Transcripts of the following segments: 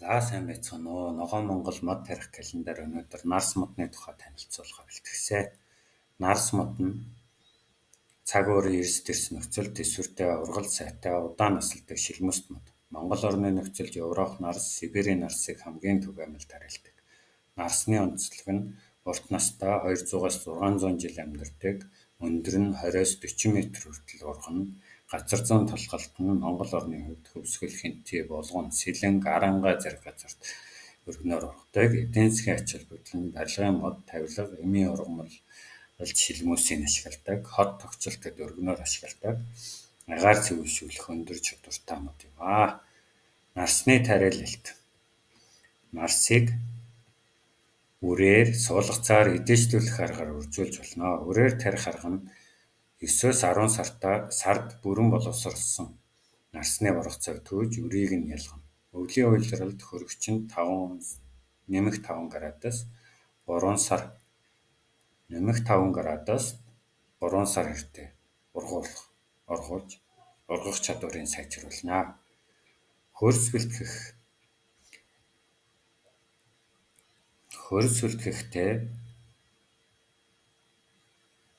За сайн байцгаана уу. Ногоон Монгол мод тарих календар өнөөдөр Нарс модны тухай танилцуулга бэлтгэсэн. Нарс мод нь цаг уурын эрс дэрс нөхцөлд төсвөртэй ургал сайтай удаан насалдаг шилмөст мод. Монгол орны нөхцөлд Европ нарс, Сибирийн нарсыг хамгийн түгээмэл тариалдаг. Нарсны онцлог нь урт настай 200-аас 600 жил амьдардаг, өндөр нь 20-с 40 м хүртэл ургана. Газар зүүн толголт нь Монгол орны хувьд Хөвсгөл, Хинтээ, Булгун, Сэлэнг, Арангаа зэрэг газарт өргөнөөр ургадаг. Эдийн засгийн ач холбогдол нь барилгын мод, тавилга, эмийн ургамал шилмөөсийг ашигладаг, хот тогтчлолтод өргөнөөр ашигладаг. Агаар цэвэршүүлэх өндөр чадвартай мод юм аа. Нарсны тариалалт. Нарсыг үрээр, суулгацаар эдээжлүүлэх аргаар үржүүлж болно. Үрээр тарих арга нь 9-өөс 10 сард бүрэн боловсруулсан нарсны ургацааг төөж үрийг нь ялгана. Өвлийн уйлралд хөрөгч нь нэмэх 5 градус 3 сар хэртээ ургах чадварыг сайжруулна. Хөрс бэлтгэхдээ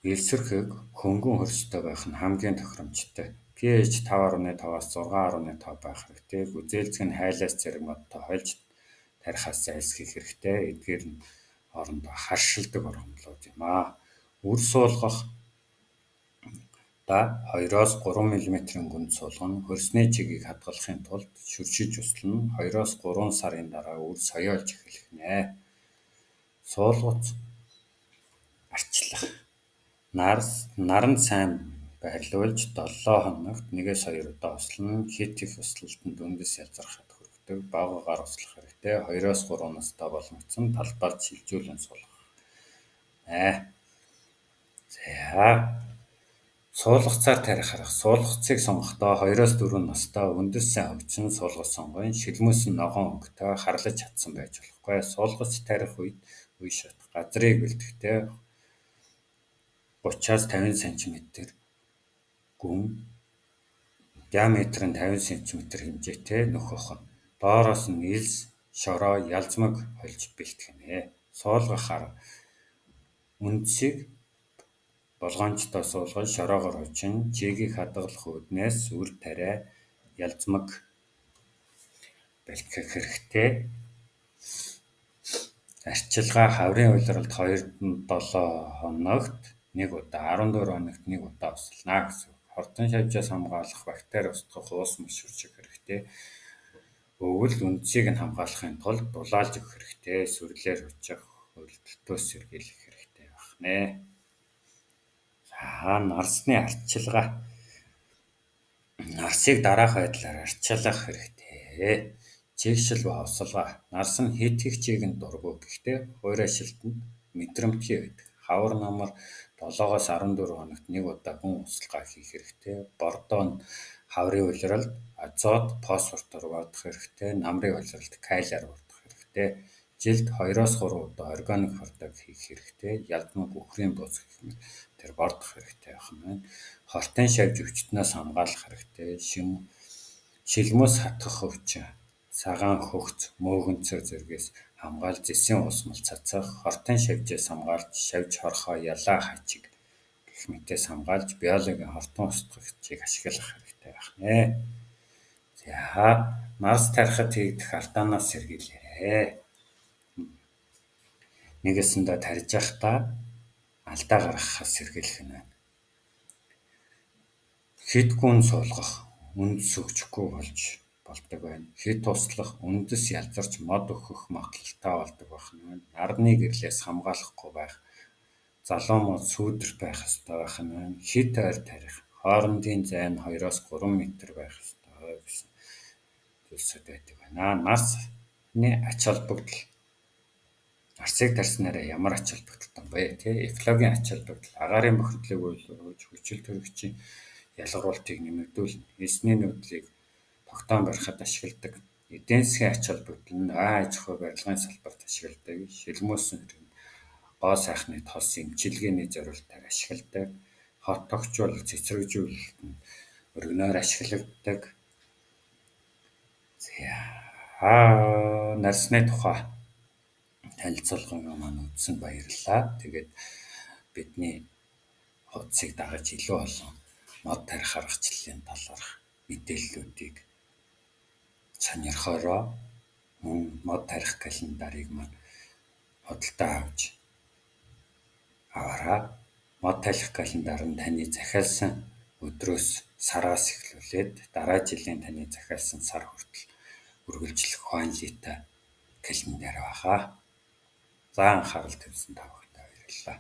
элсвэрхэг хөнгөн хөрстэй байх нь хамгийн тохиромжтой. pH 5.5-аас 6.5 байх хэрэгтэй. Гүзээлзэг нь хайлаас зэрэг модтой хольж тарихаас зайлсхийх хэрэгтэй. Эдгээр нь хоорондоо харшилдаг ургамлууд юм аа. Үр суулгах 2-оос 3 мм-ийн гүнд суулгана. Хөрсний чигийг хадгалахын тулд шүршиж услана. 2-оос 3 сарын дараа үр соёолж эхэлнэ. Суулгац арчлах. Наранд сайн байрлуулж 7 хоногт 1-2 удаа услана. Хит их услалтанд үндэс ялзарахад хүргэдэг. Бага услах хэрэгтэй. 2-оос 3 настай болгогдсон талбайд шилжүүлэн суулгах. Суулгацаар тарих арга. Суулгацыг сонгохдоо 2-оос 4 настай үндэс сайн хөгжсөн суулгац сонгоно. Шилмөөс нь ногоон өнгөтэй харлаж чадсан байж болохгүй. Суулгац тарих үед үе шат. Газрыг бэлтгэхдээ 30-аас 50 см гүн, диаметр нь 50 см хэмжээтэй нөх ухна. Доороос нь элс, шороо, ялзмаг хольж бэлтгэнэ. Суулгах арга. Үндсийг болгоомжтой суулгаж шороогоор хожин, чигийг хадгалах үүднээс үр тариа, ялзмаг бэлтгэх хэрэгтэй. Арчилгаа хаврын уйлралд 2-7 хоногт 1 удаа, 14 хоногт 1 удаа услана гэсэн. Хортон шавжаас хамгаалах бактери устгах уус мөс шүржих хэрэгтэй. Өвөл үндсийг нь хамгаалахын тулд дулаалж өгөх хэрэгтэй. Сүрлээр хүчих, хөлтөлтөөс сэргийлэх хэрэгтэй байна. Нарсны арчилгаа. Нарсыг дараах байдлаар арчилах хэрэгтэй. Чигшил ба овсолгоо. Нарс нь хит их чигэнд дургүй. Гэхдээ хуурай шилтэнд мэдрэмтгий байдаг. Хавар намар 7-оос 14 хоногт 1 удаа гүн услгаа хийх хэрэгтэй. Бордоо нь хаврын уйлралд азот, фосфортоор ургах хэрэгтэй. Намрын уйлралд калиар ургах хэрэгтэй. Жилд 2-оос 3 удаа органик хордог хийх хэрэгтэй. Ялзмаг, үхрийн бус гэх мэт тэр бордох хэрэгтэй байна. Хортон шавж өвчтнөөс хамгаалах хэрэгтэй. Шилмөөс хатгах өвчин, цагаан хөгц, мөөгөнцөр зэргээс хамгаалж зэсийн уусмал цацах, хортон шавжаас хамгаалж шавж хорхоо, ялаа хачиг гэх мэтээс хамгаалж биологийн хортон устгагчийг ашиглах хэрэгтэй байна. Нарс тарихад хийгдэх алдаанаас сэргийлээрэй. Нэгэсэндээ тарьж байхдаа алдаа гаргахаас сэргийлэх нь байна. Хит гүн суулгах, үндэс хөгжихгүй болж болдог байна. Хит туслах, үндэс ялзарч мод өгөх магадлалтай болдог байна. Нарны гэрлээс хамгаалахгүй байх, залуу мод сүүдэр байх ёстой байна. Хит ойр тарих, хоорондын зай нь 2-оос 3 м байх ёстой гэсэн зүйлсүүд байдаг байна. Нарсны ач холбогдол. Нарсыг тарьснараа ямар ач холбогдолтой вэ? Экологийн ач холбогдол. Агаарын бохирдлыг үйлдвэрлэж, хүчил төрөгчийн ялгаруултыг нэмэгдүүлнэ. Эсний нөөдлийг тогтоон барихад ашигладаг. Эдийн засгийн ач холбогдол нь аж ахуй барилгын салбарт ашигладаг. Шилмөөсөн гоо сайхны тос эмчилгээний зорилтоор ашигладаг. Хот тогтчвол цэцэрлэгжүүлэлтэнд өргөнөөр ашигладаг. нарсны тухай танилцуулгын маань үзсэнд баярлалаа. Тэгээд бидний хуудсыг дагаж илүү олон мод тарих аргачлалын талаарх мэдээллүүдийг сонирхороо мөн мод тарих календарыг маань худалдаа авч аваарай. Мод тарих календар нь таны захиалсан өдрөөс сараас эхлүүлээд дараа жилийн таны захиалсан сар хүртэл үргэлжлэх хойнолитой календар байгаа. За анхаарал тавьсан та бүхэнд баярлалаа.